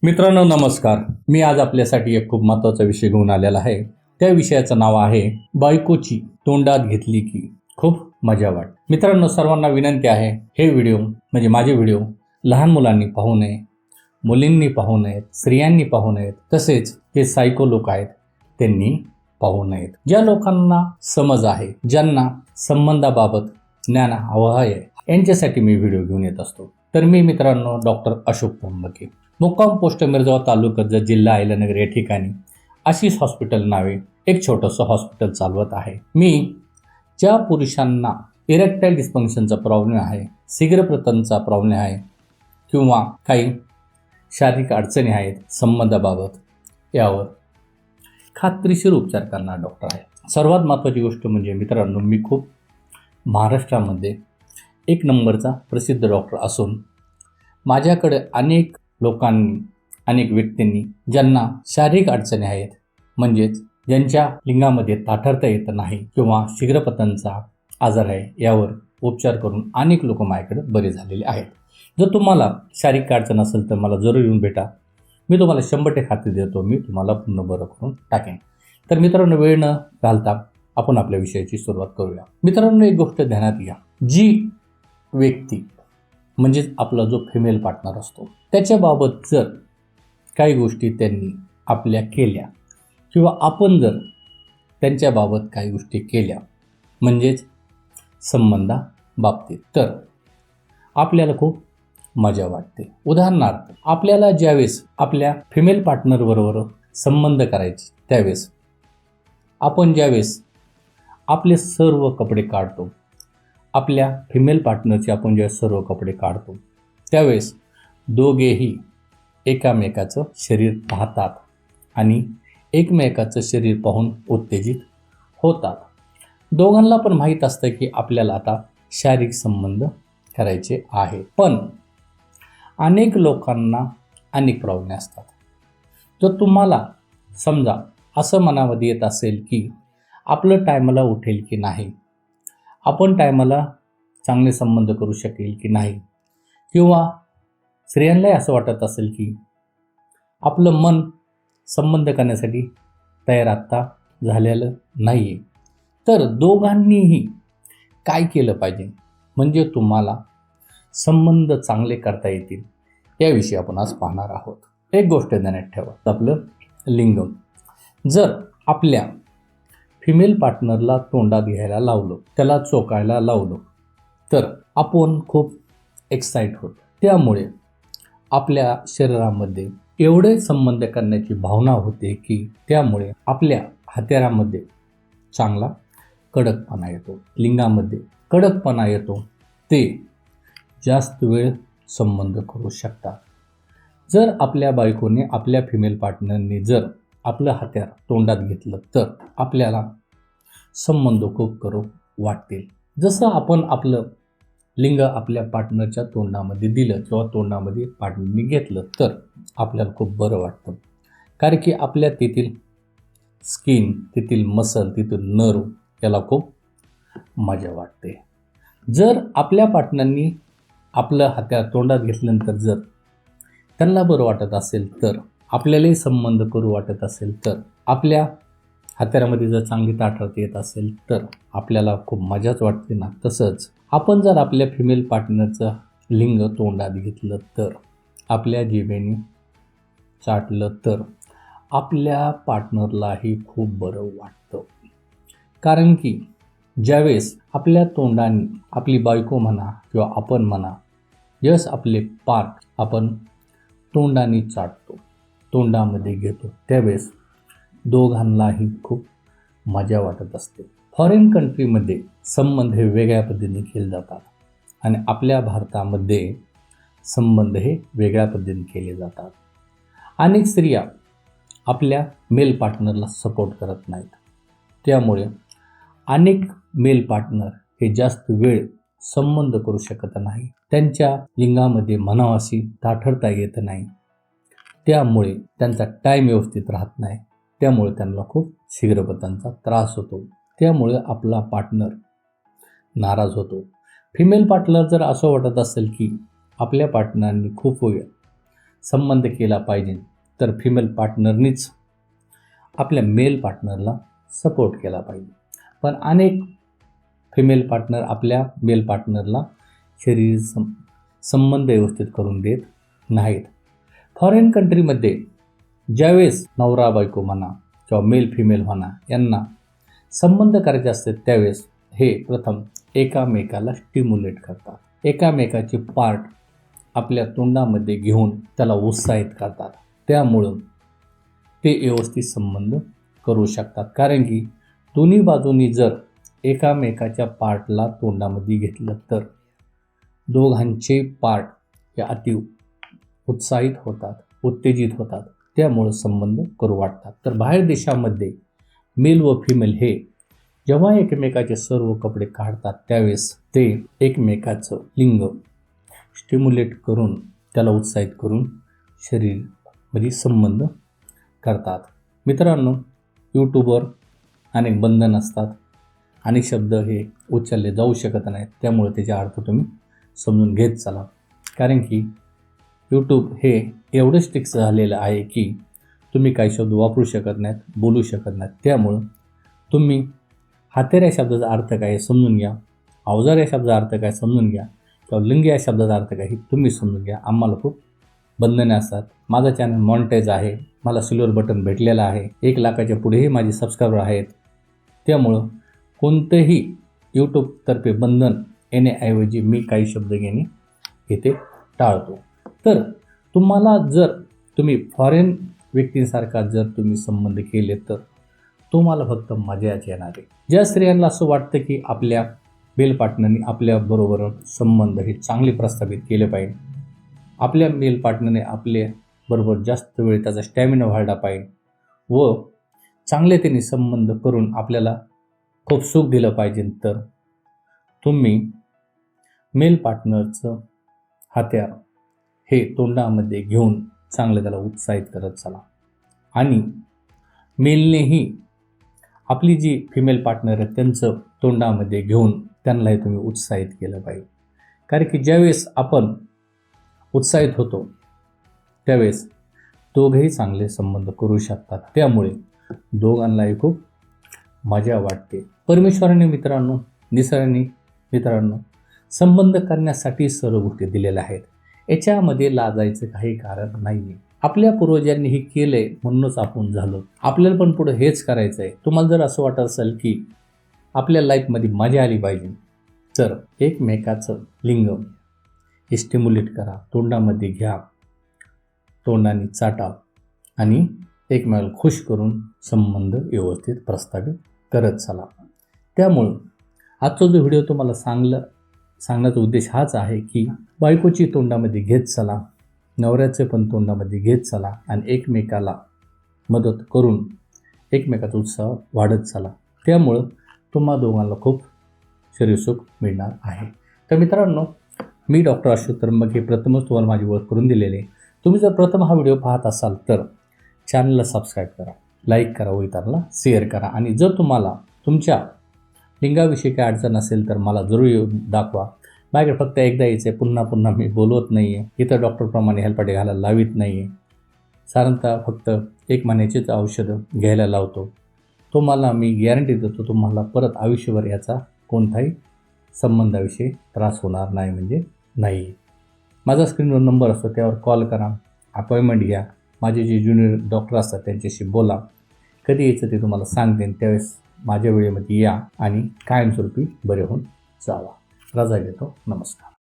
मित्रांनो नमस्कार. मी आज आपल्यासाठी एक खूप महत्त्वाचा विषय घेऊन आलेला आहे. त्या विषयाचं नाव आहे बायकोची तोंडात घेतली की खूप मजा वाट. मित्रांनो सर्वांना विनंती आहे, हे व्हिडिओ म्हणजे माझे व्हिडिओ लहान मुलांनी पाहू नये, मुलींनी पाहू नयेत, स्त्रियांनी पाहू नयेत, तसेच जे सायको लोक आहेत त्यांनी पाहू नयेत. ज्या लोकांना समज आहे, ज्यांना संबंधाबाबत ज्ञान हवं आहे, यांच्यासाठी मी व्हिडिओ घेऊन येत असतो. तर मी मित्रांनो डॉक्टर अशोक त्र्यंबके, मुक्काम पोस्ट मिरजगाव तालुका जत जिल्हा अहिल्यानगर या ठिकाणी आशिष हॉस्पिटल नावे एक छोटंसं हॉस्पिटल चालवत आहे. मी ज्या पुरुषांना इरेक्टाईल डिस्फंक्शनचा प्रॉब्लेम आहे, शीघ्रप्रतनचा प्रॉब्लेम आहे किंवा काही शारीरिक अडचणी आहेत संबंधाबाबत, यावर खात्रीशीर उपचार करणारा डॉक्टर आहे. सर्वात महत्त्वाची गोष्ट म्हणजे मित्रांनो, मी खूप महाराष्ट्रामध्ये एक नंबरचा प्रसिद्ध डॉक्टर असून माझ्याकडे अनेक लोकांनी, अनेक व्यक्तींनी ज्यांना शारीरिक अडचणी आहेत, म्हणजेच ज्यांच्या लिंगामध्ये ताठरता येत नाही किंवा शीघ्रपतनचा आजार आहे, यावर उपचार करून अनेक लोक माझ्याकडे बरे झालेले आहेत. जर तुम्हाला शारीरिक अडचण असेल तर मला जरूर येऊन भेटा. मी तुम्हाला 100% खात्री देतो, मी तुम्हाला पूर्ण बरं करून टाकेन. तर मित्रांनो, वेळ न घालता आपण आपल्या विषयाची सुरुवात करूया. मित्रांनो, एक गोष्ट ध्यानात घ्या, जी व्यक्ती म्हणजेच आपला जो फिमेल पार्टनर असतो, त्याच्याबाबत जर काही गोष्टी त्यांनी आपल्या केल्या किंवा आपण जर त्यांच्याबाबत काही गोष्टी केल्या, म्हणजेच संबंधाबाबतीत, तर आपल्याला खूप मजा वाटते. उदाहरणार्थ, आपल्याला ज्यावेळेस आपल्या फिमेल पार्टनरबरोबर संबंध करायचे, त्यावेळेस आपण ज्यावेळेस आपले सर्व कपडे काढतो, आपल्या फिमेल पार्टनरचे आपण जेव्हा सर्व कपडे काढतो, त्यावेळेस दोघेही एकामेकाचं शरीर पाहतात आणि एकमेकाचं शरीर पाहून उत्तेजित होतात. दोघांना पण माहीत असतं की आपल्याला आता शारीरिक संबंध करायचे आहे. पण अनेक लोकांना अनेक प्रॉब्लेम असतात. जर तुम्हाला समजा असं मनामध्ये येत असेल की आपलं टायमाला उठेल की नाही, आपण टायमाला चांगले संबंध करू शकेल की नाही, किंवा स्त्रियांनाही असं वाटत असेल की आपलं मन संबंध करण्यासाठी तयार आत्ता झालेलं नाही आहे, तर दोघांनीही काय केलं पाहिजे म्हणजे तुम्हाला संबंध चांगले करता येतील, याविषयी आपण आज पाहणार आहोत. एक गोष्ट ध्यानात ठेवा, आपलं लिंग जर आपल्या फिमेल पार्टनरला तोंडात घ्यायला लावलं, त्याला चोकायला लावलं, तर आपण खूप एक्साईट होतो. त्यामुळे आपल्या शरीरामध्ये एवढे संबंध करण्याची भावना होते की त्यामुळे आपल्या हत्यारामध्ये चांगला कडकपणा येतो, लिंगामध्ये कडकपणा येतो. ते जास्त वेळ संबंध करू शकतात. जर आपल्या बायकोने, आपल्या फिमेल पार्टनरने जर आपलं हत्यार तोंडात घेतलं, तर आपल्याला संबंध खूप करू वाटतील. जसं आपण आपलं लिंग आपल्या पार्टनरच्या तोंडामध्ये दिलं किंवा तोंडामध्ये पार्टनरने घेतलं, तर आपल्याला खूप बरं वाटतं. कारण की आपल्या तेथील स्किन, तेथील मसल, तेथील नर्व याला खूप मजा वाटते. जर आपल्या पार्टनरनी आपलं हत्यार तोंडात घेतल्यानंतर जर त्यांना बरं वाटत असेल, तर आपल्यालाही संबंध करू वाटत असेल, तर आपल्या हत्यारामध्ये जर चांगली ताठरता येत असेल, तर आपल्याला खूप मजाच वाटते ना. तसंच आपण जर आपल्या फिमेल पार्टनरचं लिंग तोंडात घेतलं, तर आपल्या जिभेने चाटलं, तर आपल्या पार्टनरलाही खूप बरं वाटतं. कारण की ज्यावेळेस आपल्या तोंडाने आपली बायको म्हणा किंवा आपण म्हणा, जस आपले पार्ट आपण तोंडाने चाटतो, तोंडामध्ये घेतो, त्यावेळेस दोघांनाही खूप मजा वाटत असते. फॉरेन कंट्रीमध्ये संबंध हे वेगळ्या पद्धतीने केले जातात आणि आपल्या भारतामध्ये संबंध हे वेगळ्या पद्धतीने केले जातात. अनेक स्त्रिया आपल्या मेल पार्टनरला सपोर्ट करत नाहीत. त्यामुळे अनेक मेल पार्टनर हे जास्त वेळ संबंध करू शकत नाही. त्यांच्या लिंगामध्ये म्हणावाशी ताठरता येत नाही. त्यामुळे त्यांचा टाईम व्यवस्थित राहत नाही. त्यामुळे त्यांना खूप शीघ्रपतनचा त्रास होतो. त्यामुळे आपला पार्टनर नाराज होतो. फिमेल पार्टनर जर असं वाटत असेल की आपल्या पार्टनरनी खूप वेळ संबंध केला पाहिजे तर फिमेल पार्टनरनीच आपल्या मेल पार्टनरला सपोर्ट केला पाहिजे. पण अनेक फिमेल पार्टनर आपल्या मेल पार्टनरला शरीर संबंध व्यवस्थित करून देत नाहीत. फॉरेन कंट्रीमध्ये ज्यावेळेस नवरा बायको म्हणा किंवा मेल फिमेल म्हणा यांना संबंध करायचे असतात त्यावेळेस हे प्रथम एकामेकाला स्टिम्युलेट करतात. एकामेकाचे पार्ट आपल्या तोंडामध्ये घेऊन त्याला उत्साहित करतात. त्यामुळं ते व्यवस्थित संबंध करू शकतात. कारण की दोन्ही बाजूंनी जर एकामेकाच्या पार्टला तोंडामध्ये घेतलं तर दोघांचे पार्ट हे अति उत्साहित होतात, उत्तेजित होतात. त्यामुळं संबंध करू वाटतात. तर बाहेर देशामध्ये मेल व फिमेल हे जेव्हा एकमेकाचे सर्व कपडे काढतात त्यावेळेस ते एकमेकाचं लिंग स्टिम्युलेट करून त्याला उत्साहित करून शरीरामध्ये संबंध करतात. मित्रांनो, यूट्यूबवर अनेक बंधन असतात. अनेक शब्द हे उच्चारले जाऊ शकत नाहीत. त्यामुळे त्याचे अर्थ तुम्ही समजून घेत चला. कारण की यूट्यूब हे एवढं स्ट्रिक्ट झालेलं आहे की तुम्ही काही शब्द वापरू शकत नाहीत, बोलू शकत नाहीत. त्यामुळं तुम्ही हातेर या शब्दाचा अर्थ काय समजून घ्या, अवजार या शब्दाचा अर्थ काय समजून घ्या, किंवा लिंग या शब्दाचा अर्थ काय हे तुम्ही समजून घ्या. आम्हाला खूप बंधने असतात. माझा चॅनल मॉनिटाईज आहे, मला सिल्वर बटन भेटलेलं आहे, 1 लाखाच्या पुढेही माझे सबस्क्रायबर आहेत. त्यामुळं कोणतंही यूट्यूबतर्फे बंधन येण्याऐवजी मी काही शब्द घेणे इथे टाळतो. तर तुम्हाला जर तुम्ही फॉरेन व्यक्तींसारखा जर तुम्ही संबंध केले तर तुम्हाला फक्त मजाच येणार आहे. ज्या स्त्रियांना असं वाटतं की आपल्या मेल पार्टनरने आपल्याबरोबर संबंध हे चांगले प्रस्थापित केले पाहिजे, आपल्या मेल पार्टनरने आपल्याबरोबर जास्त वेळ त्याचा स्टॅमिना वाढला पाहिजे व चांगले त्यांनी संबंध करून आपल्याला खूप सुख दिलं पाहिजे, तर तुम्ही मेल पार्टनरचं हत्यार हे तोंडामध्ये घेऊन चांगलं त्याला उत्साहित करत चला. आणि मेलनेही आपली जी फिमेल पार्टनर आहे त्यांचं तोंडामध्ये घेऊन त्यांनाही तुम्ही उत्साहित केलं पाहिजे. कारण की ज्यावेळेस आपण उत्साहित होतो त्यावेळेस दोघेही चांगले संबंध करू शकतात. त्यामुळे दोघांनाही खूप मजा वाटते. परमेश्वराने मित्रांनो, निसर्गाने मित्रांनो संबंध करण्यासाठी सर्व गोष्टी दिलेल्या आहेत. याच्यामध्ये लाजायचं काही कारण नाही आहे. आपल्या पूर्वजांनी हे केलंय म्हणूनच आपण झालो. आपल्याला पण पुढे हेच करायचं आहे. तुम्हाला जर असं वाटत असेल की आपल्या लाईफमध्ये मजा आली पाहिजे तर एकमेकाचं लिंग हे स्टिम्युलेट करा, तोंडामध्ये घ्या, तोंडाने चाटा आणि एकमेकाला खुश करून संबंध व्यवस्थित प्रस्थापित करत चला. त्यामुळं आजचा जो व्हिडिओ तुम्हाला सांगण्याचा उद्देश हाच आहे की बायकोची तोंडामध्ये घेत चला, नवऱ्याचे पण तोंडामध्ये घेत चला आणि एकमेकाला मदत करून एकमेकाचा उत्साह वाढत चला. त्यामुळं तुम्हा दोघांना खूप शरीरसुख मिळणार आहे. तर मित्रांनो, मी डॉक्टर अशोक त्र्यंबक हे प्रथमच तुम्हाला माझी ओळख करून दिलेली आहे. तुम्ही जर प्रथम हा व्हिडिओ पाहत असाल तर चॅनलला सबस्क्राईब करा, लाईक करा व इतरांना शेअर करा. आणि जर तुम्हाला तुमच्या लिंगाविषयी काय अडचण असेल तर मला जरूर येऊन दाखवा. माझ्याकडे फक्त एकदा यायचं आहे, पुन्हा पुन्हा मी बोलवत नाही आहे, इतर डॉक्टरप्रमाणे हेलपाटे घालायला लावित नाही आहे. साधारणतः फक्त 1 महिन्याचीच औषधं घ्यायला लावतो. तुम्हाला मी गॅरंटी देतो तुम्हाला परत आयुष्यभर याचा कोणताही संबंधाविषयी त्रास होणार नाही म्हणजे नाही. माझा स्क्रीनवर नंबर असतो, त्यावर कॉल करा, अपॉइंटमेंट घ्या. माझे जे ज्युनियर डॉक्टर असतात त्यांच्याशी बोला. कधी यायचं ते तुम्हाला सांगते, त्यावेळेस माझ्या वेळेमध्ये या आणि कायमस्वरूपी बरे होऊन जावा. रजा घेतो. नमस्कार.